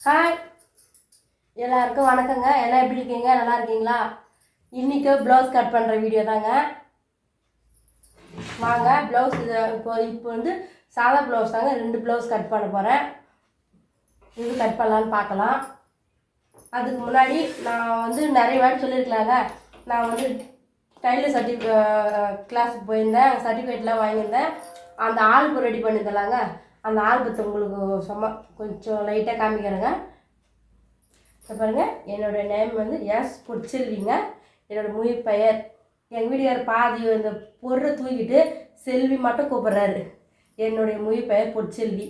Hi, எல்லாருக்கும் வணக்கங்க. எல்லாம் எப்படி இருக்கீங்க? நல்லா இருக்கீங்களா? இன்றைக்கி ப்ளவுஸ் கட் பண்ணுற வீடியோ தாங்க. வாங்க ப்ளவுஸ் இப்போ வந்து சாதா ப்ளவுஸ் தாங்க. 2 ப்ளவுஸ் கட் பண்ண போகிறேன். இது கட் பண்ணலான்னு பார்க்கலாம். அதுக்கு முன்னாடி நான் வந்து நிறைய வாட்டி சொல்லியிருக்கலாங்க. நான் வந்து டைலர் கிளாஸுக்கு போயிருந்தேன். சர்டிஃபிகேட்லாம் வாங்கியிருந்தேன். அந்த ஆல்பம் ரெடி பண்ணியிருந்தலாங்க. அந்த ஆல்பத்தை உங்களுக்கு சும்மா கொஞ்சம் லைட்டாக காமிக்கிறேங்க. பாருங்கள், என்னோடய நேம் வந்து எஸ் பொற்செல்விங்க. என்னோடய முழு பெயர். எங்கள் வீட்டுக்கார் பாதி இந்த பொருளை தூக்கிட்டு செல்வி மட்டும் கூப்பிட்றாரு. என்னுடைய முழு பெயர் பொற்செல்வி.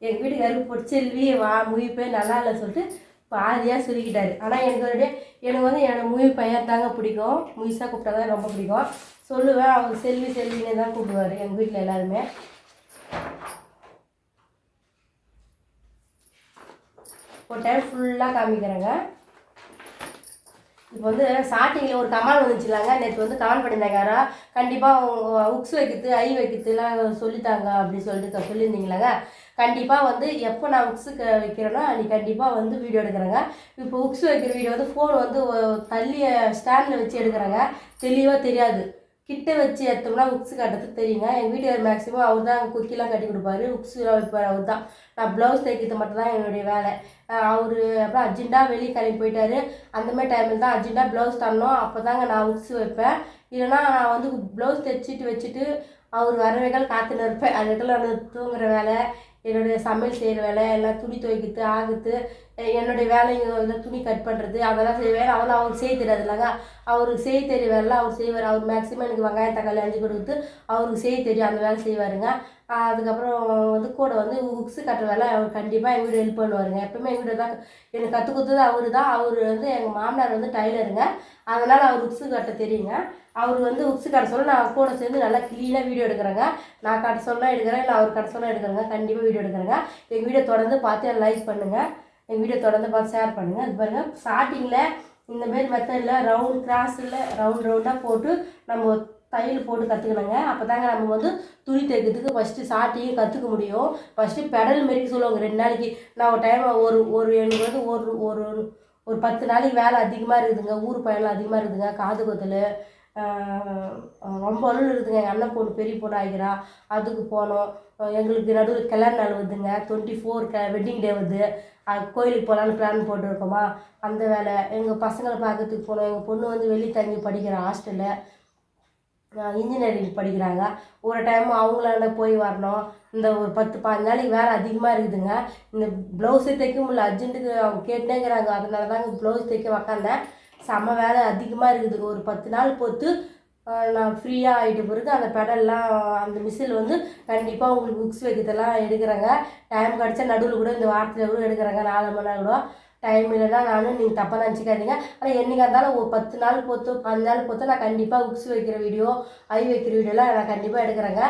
எங்கள் வீட்டுக்காருக்கு பொற்செல்வி முழு பெயர் நல்லா இல்லை சொல்லிட்டு பாதியாக சொல்லிக்கிட்டாரு. ஆனால் எனக்கு வந்து என்னோடய முழு பெயர் தாங்க பிடிக்கும். முழுசாக கூப்பிட்டா தான் ரொம்ப பிடிக்கும். சொல்லுவேன், அவர் செல்வி செல்வின்னு தான் கூப்பிடுவார் எங்கள் வீட்டில் எல்லாருமே. ஒரு டைம் ஃபுல்லாக காமிக்கிறேங்க. இப்போ வந்து ஸ்டார்டிங்கில் ஒரு கமெண்ட் வந்துச்சுலாங்க. நேற்று வந்து கமெண்ட் பண்ணியிருந்தாங்க யாரா, கண்டிப்பாக உக்ஸ் வைக்கிறது ஐ வைக்கிறதுலாம் சொல்லித்தாங்க அப்படின்னு சொல்லிட்டு சொல்லியிருந்தீங்களாங்க. கண்டிப்பாக வந்து எப்போ நான் உக்ஸுக்கு வைக்கிறேன்னா அன்றைக்கி கண்டிப்பாக வந்து வீடியோ எடுக்கிறேங்க. இப்போ உக்ஸ் வைக்கிற வீடியோ வந்து ஃபோன் வந்து தள்ளிய ஸ்டாண்டில் வச்சு எடுக்கிறேங்க. தெளிவாக தெரியாது. கிட்ட வச்சு எடுத்தோம்னா உக்ஸு கட்டுறதுக்கு தெரியுங்க. எங்கள் வீட்டுக்கார் மேக்ஸிமம் அவர் தான் குக்கிலாம் கட்டி கொடுப்பாரு. உக்ஸுலாம் வைப்பார் அவர் தான். நான் ப்ளவுஸ் தைக்கிறது மட்டும் தான் என்னுடைய வேலை. அவர் அப்புறம் அர்ஜென்ட்டாக வெளியே கிளம்பி போயிட்டார். அந்தமாதிரி டைமில் தான் அர்ஜென்ட்டாக ப்ளவுஸ் தரணும். அப்போ தாங்க நான் உக்ஸு வைப்பேன். இல்லைனா நான் வந்து ப்ளவுஸ் தைச்சிட்டு வச்சுட்டு அவர் வர வேகால் காத்துன்னு இருப்பேன். அது இடத்துல நான் தூங்குற வேலை, என்னுடைய சமையல் செய்கிற வேலை, எல்லாம் துணி துவைக்கிறது ஆகுது, என்னுடைய வேலைங்க இதில் துணி கட் பண்ணுறது அதெல்லாம் செய்வேன். அதெல்லாம் அவருக்கு செய்ய தெரியாது இல்லைங்க. அவருக்கு செய்ய தெரிய வேலை அவர் செய்வார். அவர் மேக்ஸிமம் எனக்கு வெங்காயம் தக்காளி அஞ்சு கொடுத்து அவருக்கு செய்ய தெரியும். அந்த வேலை செய்வாருங்க. அதுக்கப்புறம் வந்து கூட வந்து உக்ஸு கட்டுற வேலை அவர் கண்டிப்பாக எங்கள் வீடு ஹெல்ப் பண்ணுவாருங்க. எப்பவுமே எங்கள் வீடு தான் எனக்கு கற்றுக் கொடுத்தது அவர் தான். அவர் வந்து எங்கள் மாமனார் வந்து டைலருங்க. அதனால் அவர் உக்ஸு கட்ட தெரியுங்க. அவர் வந்து உக்ஸு கட்ட சொல்ல நான் கூட சேர்ந்து நல்லா க்ளீனாக வீடியோ எடுக்கிறேங்க. நான் கட்ட சொல்ல எடுக்கிறேன், இல்லை அவர் கட்ட சொல்ல எடுக்கிறேங்க. கண்டிப்பாக வீடியோ எடுக்கிறேங்க. எங்கள் வீடியோ தொடர்ந்து பார்த்து லைக் பண்ணுங்கள். எங்கள் வீடியோ தொடர்ந்து பார்த்து ஷேர் பண்ணுங்கள். அது பாருங்கள், ஸ்டார்டிங்கில் இந்தமாரி மெத்தடில் ரவுண்ட் கிராஸில் ரவுண்டாக போட்டு நம்ம தையல் போட்டு கற்றுக்கணுங்க. அப்போ தாங்க நம்ம வந்து துணி தைக்கிறதுக்கு ஃபஸ்ட்டு ஸ்டார்டிங் கற்றுக்க முடியும். ஃபஸ்ட்டு பெடல் மாரிக்கு சொல்லுவாங்க 2 நாளைக்கு. நான் ஒரு டைம் எனக்கு வந்து ஒரு 10 நாளைக்கு வேலை அதிகமாக இருக்குதுங்க. ஊர் பயணம் அதிகமாக இருக்குதுங்க. காது குத்தல் ரொம்ப அலுவல் இருக்குதுங்க. எங்கள் அண்ணன் பொண்ணு பெரிய பொண்ணு ஆகிறா, அதுக்கு போனோம். எங்களுக்கு நடுவில் கல்யாண நாள் வருதுங்க. 24 வெட்டிங் டே வருது. கோயிலுக்கு போகலான்னு பிளான் போட்டுருக்கோமா, அந்த வேலை. எங்கள் பசங்களை பார்க்கறதுக்கு போனோம். எங்கள் பொண்ணு வந்து வெளியே தங்கி படிக்கிற ஹாஸ்டலில் இன்ஜினியரிங் படிக்கிறாங்க. ஒரு டைம் அவங்களாண்ட போய் வரணும். இந்த ஒரு 10-15 நாளைக்கு வேலை அதிகமாக இருக்குதுங்க. இந்த ப்ளவுஸே தைக்க முடியல. அர்ஜென்ட்டுக்கு அவங்க கேட்டுனேங்கிறாங்க. அதனால தாங்க ப்ளவுஸ் தைக்க உக்காந்தேன். செம்ம வேலை அதிகமாக இருக்குது. ஒரு 10 நாள் பொறுத்து நான் ஃப்ரீயாக ஆகிட்ட பிறகு அந்த பெடல்லாம் அந்த மிஷினில் வந்து கண்டிப்பாக உங்களுக்கு புக்ஸ் வைக்கிறதெல்லாம் எடுக்கிறேங்க. டைம் கிடச்சா நடுவில் கூட இந்த வாரத்தில் கூட எடுக்கிறேங்க. 4 மணி நேரம் கூட டைம் இல்லைன்னா நீங்கள் தப்பாக நினச்சிக்காதீங்க. ஆனால் என்றைக்காக இருந்தாலும் ஒரு 10 நாள் பொறுத்து 15 நாள் பொறுத்து நான் கண்டிப்பாக புக்ஸ் வைக்கிற வீடியோ ஐ வைக்கிற வீடியோலாம் நான் கண்டிப்பாக எடுக்கிறேங்க.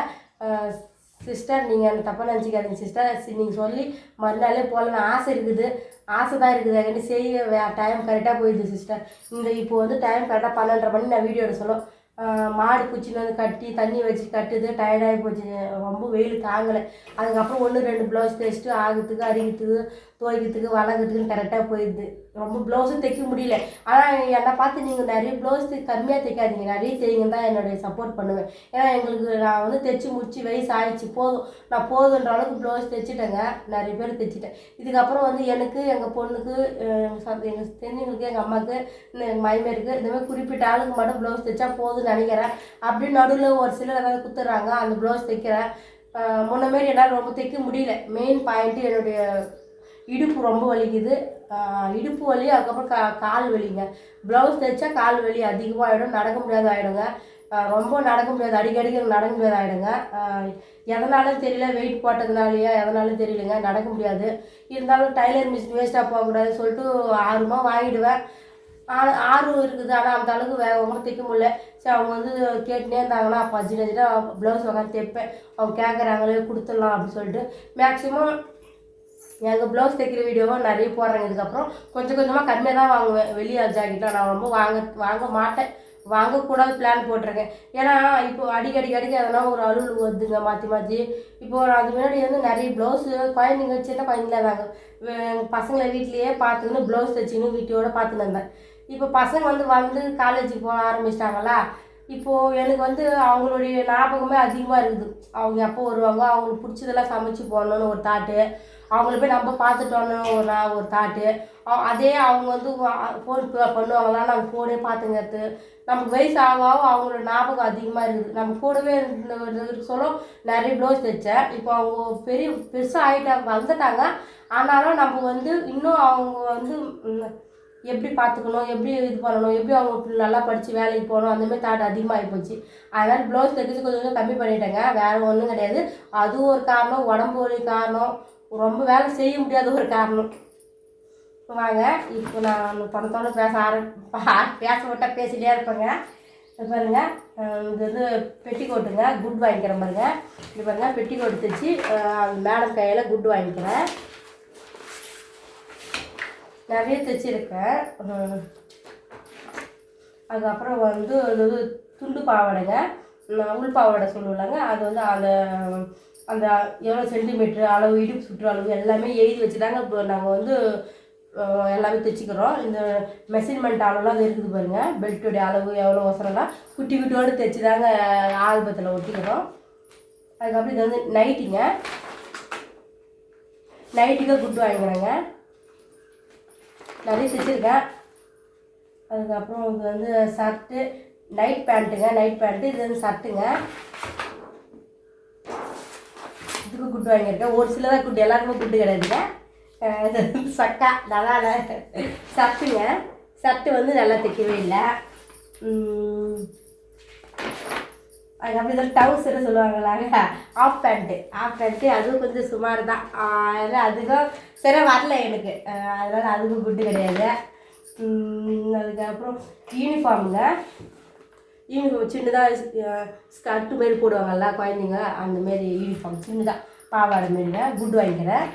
சிஸ்டர், நீங்கள் எனக்கு தப்பாக நினச்சிக்காதீங்க சிஸ்டர். நீங்கள் சொல்லி மறுநாளே போகலன்னு ஆசை இருக்குது. ஆசை தான் இருக்குது. என்கிட்ட செய்ய டைம் கரெக்டாக போயிடுது சிஸ்டர். இப்போ வந்து டைம் கரெக்டாக 12:30 மணி நான் வீடியோ எடுக்க சொல்லும். மாடு குச்சின்னு வந்து கட்டி தண்ணி வச்சு கட்டுது. டயர்டாகி போச்சு. ரொம்ப வெயில் தாங்கலை. அதுக்கப்புறம் 1-2 ப்ளவுஸ் தைச்சிட்டு ஆகிறதுக்கு அரிக்கிறதுக்கு துவைக்கிறதுக்கு வளர்க்குறதுக்குன்னு கரெக்டாக போயிடுது. ரொம்ப ப்ளவுஸும் தைக்க முடியல. ஆனால் என்னை பார்த்து நீங்கள் நிறைய ப்ளவுஸ் கம்மியாக தைக்காதீங்க, நிறைய தைங்கன்னு தான் என்னுடைய சப்போர்ட் பண்ணுவேன். ஏன்னா எங்களுக்கு நான் வந்து தைச்சி முடிச்சு வயசு ஆயிடுச்சு. போதும், நான் போதுன்ற அளவுக்கு ப்ளவுஸ் தைச்சிட்டேங்க. நிறைய பேர் தைச்சிட்டேன். இதுக்கப்புறம் வந்து எனக்கு, எங்கள் பொண்ணுக்கு, எங்கள் தெரிஞ்சவங்களுக்கு, எங்கள் அம்மாவுக்கு, எங்கள் மைமேருக்கு, இந்தமாதிரி குறிப்பிட்ட ஆளுக்கு மட்டும் ப்ளவுஸ் தைச்சா போதும்னு நினைக்கிறேன். அப்படின்னு நடுவில் ஒரு சிலர் ஏதாவது குத்துறாங்க. அந்த ப்ளவுஸ் தைக்கிறேன். முன்னமாரி என்னால் ரொம்ப தைக்க முடியல. மெயின் பாயிண்ட்டு என்னுடைய இடுப்பு ரொம்ப வலிக்குது. இடுப்பு வலி, அதுக்கப்புறம் கால் வலிங்க. ப்ளவுஸ் தைச்சா கால் வலி அதிகமாக ஆகிடும். நடக்க முடியாத ஆகிடுங்க. ரொம்ப நடக்க முடியாது. அடிக்கடிக்கு நடக்க முடியாத ஆகிடுங்க. எதனாலும் தெரியல, வெயிட் போட்டதுனாலையா எதனாலும் தெரியலைங்க, நடக்க முடியாது. இருந்தாலும் டைலர் மிஷின் வேஸ்ட்டாக போகக்கூடாதுன்னு சொல்லிட்டு 6 ரூபா வாங்கிடுவேன். ஆர்வம் இருக்குது. ஆனால் அந்த அளவுக்கு வேகமாக தைக்க முடியல. சரி, அவங்க வந்து கேட்டுனே இருந்தாங்கன்னா அப்போ அர்ஜென்ட்டாக ப்ளவுஸ் உட்காந்து தைப்பேன். அவங்க கேட்குறாங்களே கொடுத்துடலாம் அப்படின்னு சொல்லிட்டு மேக்ஸிமம் எங்கள் ப்ளவுஸ் தைக்கிற வீடியோவும் நிறைய போடுறேங்க. இதுக்கப்புறம் கொஞ்சம் கொஞ்சமாக கம்மியாக தான் வாங்குவேன். வெளியே ஜாக்கெட்லாம் நான் ரொம்ப வாங்க மாட்டேன். வாங்கக்கூடாது பிளான் போட்டிருக்கேன். ஏன்னா இப்போ அடிக்கடி எதனா ஒரு அலுவல் வருதுங்க மாற்றி. இப்போ அது முன்னாடி வந்து நிறைய ப்ளவுஸு குழந்தைங்க சின்ன குழந்தைங்கள பசங்களை வீட்லேயே பார்த்துக்கின்னு ப்ளவுஸ் தைச்சின்னு வீட்டோட பார்த்துன்னு இருந்தேன். இப்போ பசங்க வந்து காலேஜுக்கு போக ஆரம்பிச்சிட்டாங்களா, இப்போது எனக்கு வந்து அவங்களுடைய ஞாபகமே அதிகமாக இருக்குது. அவங்க எப்போ வருவாங்க, அவங்களுக்கு பிடிச்சதெல்லாம் சமைச்சு போடணுன்னு ஒரு தாட்டு, அவங்கள போய் நம்ம பார்த்துட்டு வரணுன்னு ஒரு தாட்டு, அதே அவங்க வந்து ஃபோன் பண்ணுவாங்களா, நம்ம ஃபோனே பார்த்துங்கிறது. நமக்கு வயசு அவங்களோட ஞாபகம் அதிகமாக இருக்குது. நம்ம கூடவே சொல்ல நிறைய ப்ளவுஸ் தைச்சேன். இப்போ அவங்க பெருசாக ஆகிட்டாங்க, வந்துட்டாங்க. ஆனாலும் நம்ம வந்து இன்னும் அவங்க வந்து எப்படி பார்த்துக்கணும், எப்படி இது பண்ணணும், எப்படி அவங்க நல்லா படித்து வேலைக்கு போகணும், அந்தமாதிரி தாட் அதிகமாகி போச்சு. அதனால் ப்ளவுஸ் தைக்கிறது கொஞ்சம் கம்மி பண்ணிட்டேங்க. வேறு ஒன்றும் கிடையாது. அதுவும் ஒரு காரணம், உடம்பு வலி காரணம், ரொம்ப வேலை செய்ய முடியாத ஒரு காரணம். வாங்க இப்போ நான் பணத்தோடு பேச விட்டால் பேசிகிட்டே இருப்பேங்க. பாருங்கள், இது வந்து பெட்டிக்கோட்டுங்க, குட் வாங்கிக்கிற பாருங்க. இது பாருங்கள், பெட்டிக்கோட்டு தைச்சி மேடம் கையில் குட் வாங்கிக்கிறேன். நிறைய தைச்சிருக்கேன். அதுக்கப்புறம் வந்து அது துண்டு பாவாடைங்க, உள் பாவாடை சொல்லுவாங்க. அது வந்து அந்த எவ்வளோ சென்டிமீட்ரு அளவு, இடுப்பு சுற்று அளவு எல்லாமே எழுதி வச்சுட்டாங்க. இப்போ நாங்கள் வந்து எல்லாமே தைச்சிக்கிறோம். இந்த மெஷர்மெண்ட் அளவுலாம் அது இருக்குது பாருங்கள். பெல்ட்டுடைய அளவு எவ்வளோ ஒசரம்லாம் குட்டி குட்டியோடு தைச்சி தாங்க ஆல்பத்தில் ஒட்டிக்கிறோம். அதுக்கப்புறம் இது வந்து நைட்டுக்கு குட் வாங்கிக்கிறேங்க. நிறைய தைச்சிருக்கேன். அதுக்கப்புறம் இது வந்து ஷர்ட்டு, நைட் பேண்ட்டு. இது வந்து ஷர்ட்டுங்க. இதுக்கு குட்டு வாங்கியிருக்கேன். ஒரு சிலதான் குட்டு, எல்லாருக்குமே குட்டு கிடையாதுங்க. சக்கா நல்லா ஷர்ட்டுங்க. ஷர்ட்டு வந்து நல்லா தைக்கவே இல்லை. அதுக்கப்புறம் இதில் டவுசர் சொல்லுவாங்களாங்க, ஆஃப் பேண்ட்டு. அதுவும் கொஞ்சம் சுமார் தான். அதுக்கும் சரி வரல எனக்கு, அதனால் அதுக்கும் குட்டு கிடையாது. அதுக்கப்புறம் யூனிஃபார்முங்க. சின்னதாக ஸ்கர்ட்டு மாரி போடுவாங்கல்ல குழந்தைங்க, அந்தமாரி யூனிஃபார்ம் சின்னதாக பாவாடை மாரிங்க. குட் வாங்கிக்கிறேன்.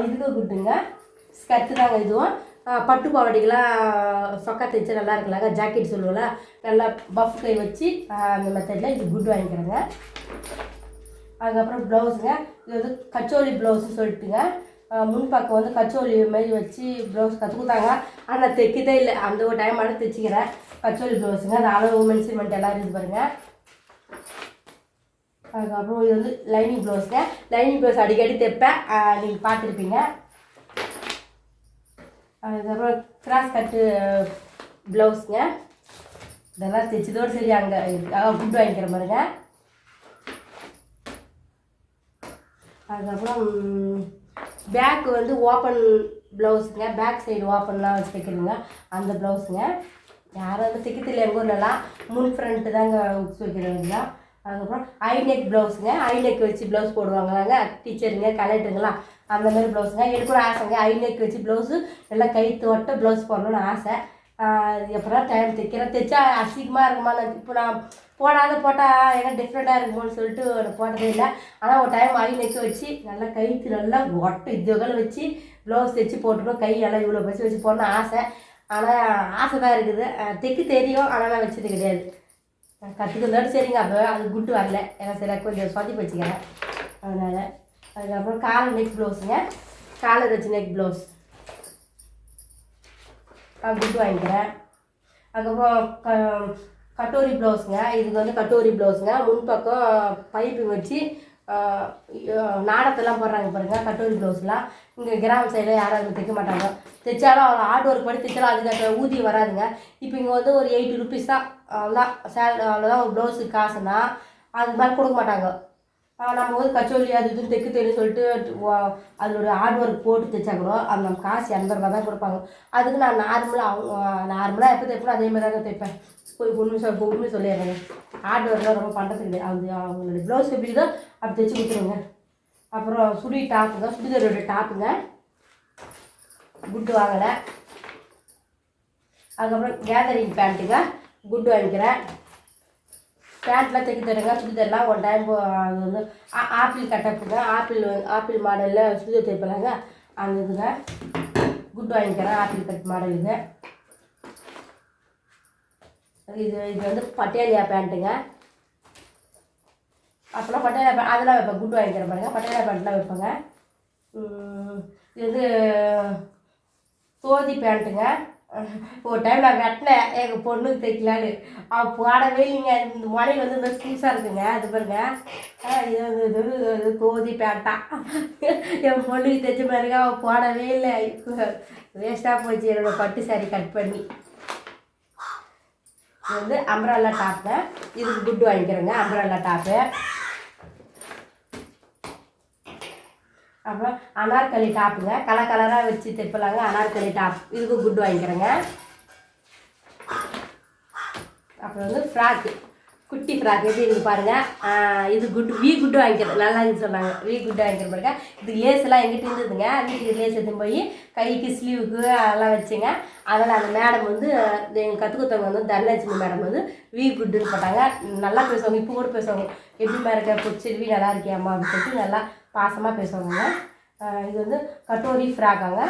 இதுக்கும் குட்டுங்க. ஸ்கர்ட்டு தாங்க இதுவும். பட்டு பாவாடைக்கெலாம் சொக்கா தைச்சா நல்லா இருக்கலாங்க, ஜாக்கெட் சொல்லுவோம்ல, நல்லா பஃப் கை வச்சு அந்த மெத்தடில் இது குட் வாங்கிக்கிறேங்க. அதுக்கப்புறம் ப்ளவுஸுங்க. இது வந்து கச்சோலி ப்ளவுஸுன்னு சொல்லிட்டுங்க. முன்பக்கம் வந்து கச்சோலி மாரி வச்சு ப்ளவுஸ் கற்றுக்குத்தாங்க. ஆனால் தைக்கதே இல்லை. அந்த ஒரு டைம் மட்டும் தைச்சிக்கிறேன். கச்சோலி ப்ளவுஸுங்க. அது அளவு மென்சிமெண்ட் எல்லாம் இருக்குது பாருங்கள். அதுக்கப்புறம் இது வந்து லைனிங் ப்ளவுஸுங்க. லைனிங் ப்ளவுஸ் அடிக்கடி தைப்பேன், நீங்கள் பார்த்துருப்பீங்க. அதுக்கப்புறம் கிராஸ் கட்டு ப்ளவுஸுங்க. இதெல்லாம் தைச்சதோடு சரி. அங்கே குட் வாங்கிக்கிற பாருங்க. அதுக்கப்புறம் பேக்கு வந்து ஓப்பன் ப்ளவுஸுங்க. பேக் சைடு ஓப்பன்லாம் வச்சு தைக்கணுங்க, அந்த ப்ளவுஸுங்க. யாராவது தைக்கிறதில்லை எங்கள் ஊர்லலாம். முன் ஃப்ரண்ட்டு தாங்க வச்சு வைக்கிறதுங்களா. அதுக்கப்புறம் ஐநெக் ப்ளவுஸுங்க. ஐநெக் வச்சு ப்ளவுஸ் போடுவாங்களாங்க டீச்சருங்க, கலெக்டருங்களாம். அந்த மாதிரி ப்ளவுஸுங்க. எனக்கு கூட ஆசைங்க, ஐநெக் வச்சு ப்ளவுஸு எல்லாம் கைத்து ஒட்ட ப்ளவுஸ் போடணுன்னு ஆசை. எப்போதான் டைம் தைச்சா அசிங்கமாக இருக்குமா. இப்போ நான் போட்டால் ஏன்னா டிஃப்ரெண்ட்டாக இருக்குமோன்னு சொல்லிட்டு போட்டதே இல்லை. ஆனால் ஒரு டைம் ஐநெக் வச்சு நல்லா கைத்து நல்லா ஒட்டை இதுகளை வச்சு ப்ளவுஸ் தைச்சி போட்டுக்கணும். கை எல்லாம் இவ்வளோ வச்சு போடணும்னு ஆசை. ஆனால் ஆசை தான் இருக்குது. தைக்க தெரியும், ஆனால் நான் வச்சது கிடையாது. கற்றுக்கிறதோடு சரிங்க. அப்போ அது குட்டு வரல, ஏன்னா சரி கொஞ்சம் சொதி வச்சுக்கிறேன் அதனால். அதுக்கப்புறம் காலர் நெக் ப்ளவுஸுங்க. காலர் வச்சு நெக் ப்ளவுஸ் குட்டு வாங்கிக்கிறேன். அதுக்கப்புறம் கட்டோரி ப்ளவுஸுங்க. இதுக்கு வந்து கட்டோரி ப்ளவுஸுங்க. முன்பக்கம் பைப்பிங் வச்சு நாடத்தெல்லாம் போடுறாங்க பாருங்கள் கட்டோரி ப்ளவுஸ்லாம். இங்கே கிராம சைடில் யாரும் தைக்க மாட்டாங்க. தைச்சாலும் அவ்வளோ ஹார்ட் ஒர்க் பண்ணி தைச்சாலும் அதுக்கு ஊதியம் வராதுங்க. இப்போ இங்கே வந்து ஒரு 80 ருபீஸ் தான், அவ்வளோதான் அவ்வளோதான் ஒரு ப்ளவுஸுக்கு காசுனா. அது மாதிரி கொடுக்க மாட்டாங்க. நம்ம வந்து கச்சோலி அது இதுன்னு தைக்க தெரியும் சொல்லிட்டு அதோட ஹார்ட் ஒர்க் போட்டு தைச்சா கூட அது நம்ம காசு 80 ரூபா தான் கொடுப்பாங்க. அதுக்கு நான் நார்மலாக எப்போ தைப்பேனோ அதே மாதிரி தாங்க தைப்பேன். உண்மை சொல்லிடுறேங்க. ஹார்ட் ஒர்க்லாம் ரொம்ப பண்ணுறது கிடையாது. அது அவங்களுடைய ப்ளவுஸ் எப்படி இதோ அப்படி தைச்சி கொடுத்துருங்க. அப்புறம் சுடிதாரோட டாப்புங்க. குட்டு வாங்கலை. அதுக்கப்புறம் கேதரிங் பேண்ட்டுங்க. குட்டு வாங்கிக்கிறேன். பேண்ட்லாம் தைக்க தருங்க. சுடிதார்லாம் ஒரு டைம் அது வந்து ஆப்பிள் கட்டப்புங்க. ஆப்பிள் மாடலில் சுடிதார் தைப்பலாங்க, அந்த இதுங்க. குட் வாங்கிக்கிறேன் ஆப்பிள் கட் மாடலுங்க. இது இது வந்து பட்டேலியா பேண்ட்டுங்க. அப்போலாம் பட்டேலியா பேண்ட் அதெல்லாம் வைப்பேன். குண்டு வாங்கிக்கிறேன் பாருங்கள், பட்டேலியா பேண்ட்லாம் வைப்பேங்க. இது வந்து சோதி பேண்ட்டுங்க. ஒரு டைம் நான் வெட்டினேன் எங்கள் பொண்ணுக்கு தைக்கலான்னு, அவள் போடவே இல்லைங்க. இந்த மனைவி வந்து இந்த புதுசாக இருக்குங்க, அது பாருங்க. இது சோதி பேண்ட்டா என் பொண்ணுக்கு தைச்ச பாருங்க, அவள் போடவே இல்லை. வேஸ்ட்டாக போச்சு என்னோட பட்டு சாரி கட் பண்ணி. இது வந்து அம்ப்ரெல்லா டாப்பு. இதுக்கு குட்டு வாங்கிக்கிறேங்க, அம்ப்ரெல்லா டாப்பு. அப்புறம் அனார்கலி டாப்புங்க, கலர் கலராக வச்சு தைப்பலாங்க. அனார்கலி டாப், இதுக்கு குட்டு வாங்கிக்கிறேங்க. அப்புறம் வந்து ஃப்ராக்கு, குட்டி ஃப்ராக் எப்படி இருக்குது பாருங்கள். இது குட்டு குட்டு வாங்கிக்கிறேன், நல்லா இருக்குன்னு சொன்னாங்க. குட்டு வாங்கிக்கிற பாருங்க. இது லேஸ் எல்லாம் எங்கிட்ட இருந்ததுங்க, வீட்டுக்கு லேஸ் எடுத்துன்னு போய் கைக்கு ஸ்லீவுக்கு அதெல்லாம் வச்சுங்க. அதில் அந்த மேடம் வந்து எங்கள் கற்றுக் கொடுத்தவங்க வந்து தனலட்சுமி மேடம் வந்து குட்டுன்னு போட்டாங்க. நல்லா பேசுவாங்க, இப்போ கூட பேசுவாங்க. எப்படிமா இருக்க பொச்செல்வி, நல்லா இருக்கியாம்மா அப்படின்னு சொல்லிட்டு நல்லா பாசமாக பேசுவாங்க. இது வந்து கட்டோரி ஃப்ராக்காங்க.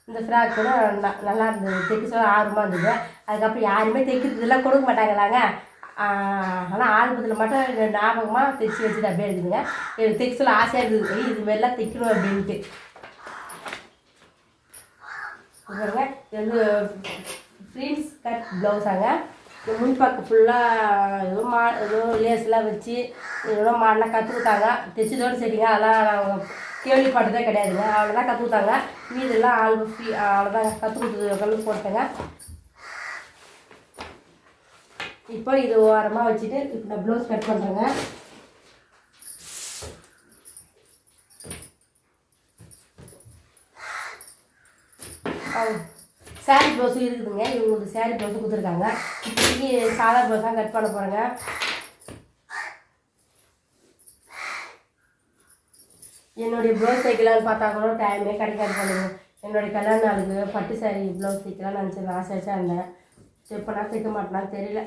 இந்த ஃப்ராக் கூட நல்லா இருந்தது, தைக்க சொல்ல ஆர்வமாக இருந்தது. அதுக்கப்புறம் யாருமே தைக்கிறதுலாம் கொடுக்க மாட்டாங்களாங்க. ஆனால் ஆல்பத்தில் மட்டும் ஞாபகமாக தைச்சி வச்சுட்டு அப்படியே இருக்குதுங்க. எனக்கு தைக்க சொல்ல ஆசையாக இருக்குது, இதுமாரிலாம் தைக்கணும் அப்படின்ட்டு. பாருங்க, இது வந்து ஃப்ரீன்ஸ் கட் ப்ளவுஸாங்க. இந்த முன்பக்கம் ஃபுல்லாக ஏதோ லேஸ்லாம் வச்சு ஏதோ மாடெலாம் கற்றுக் கொடுத்தாங்க. தைச்சதோடு சரிங்க, அதெல்லாம் நாங்கள் கேள்விப்பட்டதே கிடையாதுங்க. அவ்வளோதான் கற்றுக் கொடுத்தாங்க. மீதெல்லாம் ஆல்பம் ஃப்ரீ, அவ்வளோதான் கற்றுக் கொடுத்தது போட்டேங்க. இப்போ இது ஓரமாக வச்சுட்டு இப்போ நான் ப்ளவுஸ் கட் பண்ணுறேங்க. சாரீ ப்ளவுஸும் இருக்குதுங்க, இவங்களுக்கு சாரீ ப்ளவுஸும் கொடுத்துருக்காங்க. இப்போதைக்கு சாதா ப்ளவுஸ் தான் கட் பண்ண போகிறேங்க. என்னுடைய ப்ளவுஸ் தைக்கலான்னு பார்த்தா கூட டைமே கிடைக்காது பண்ணுங்க. என்னுடைய கல்யாண நாளுக்கு பட்டு சாரீ ப்ளவுஸ் தைக்கலாம்னு நினச்சேன், ஆசை இருந்தேன். எப்போனா தைக்க மாட்டேனான்னு தெரியல.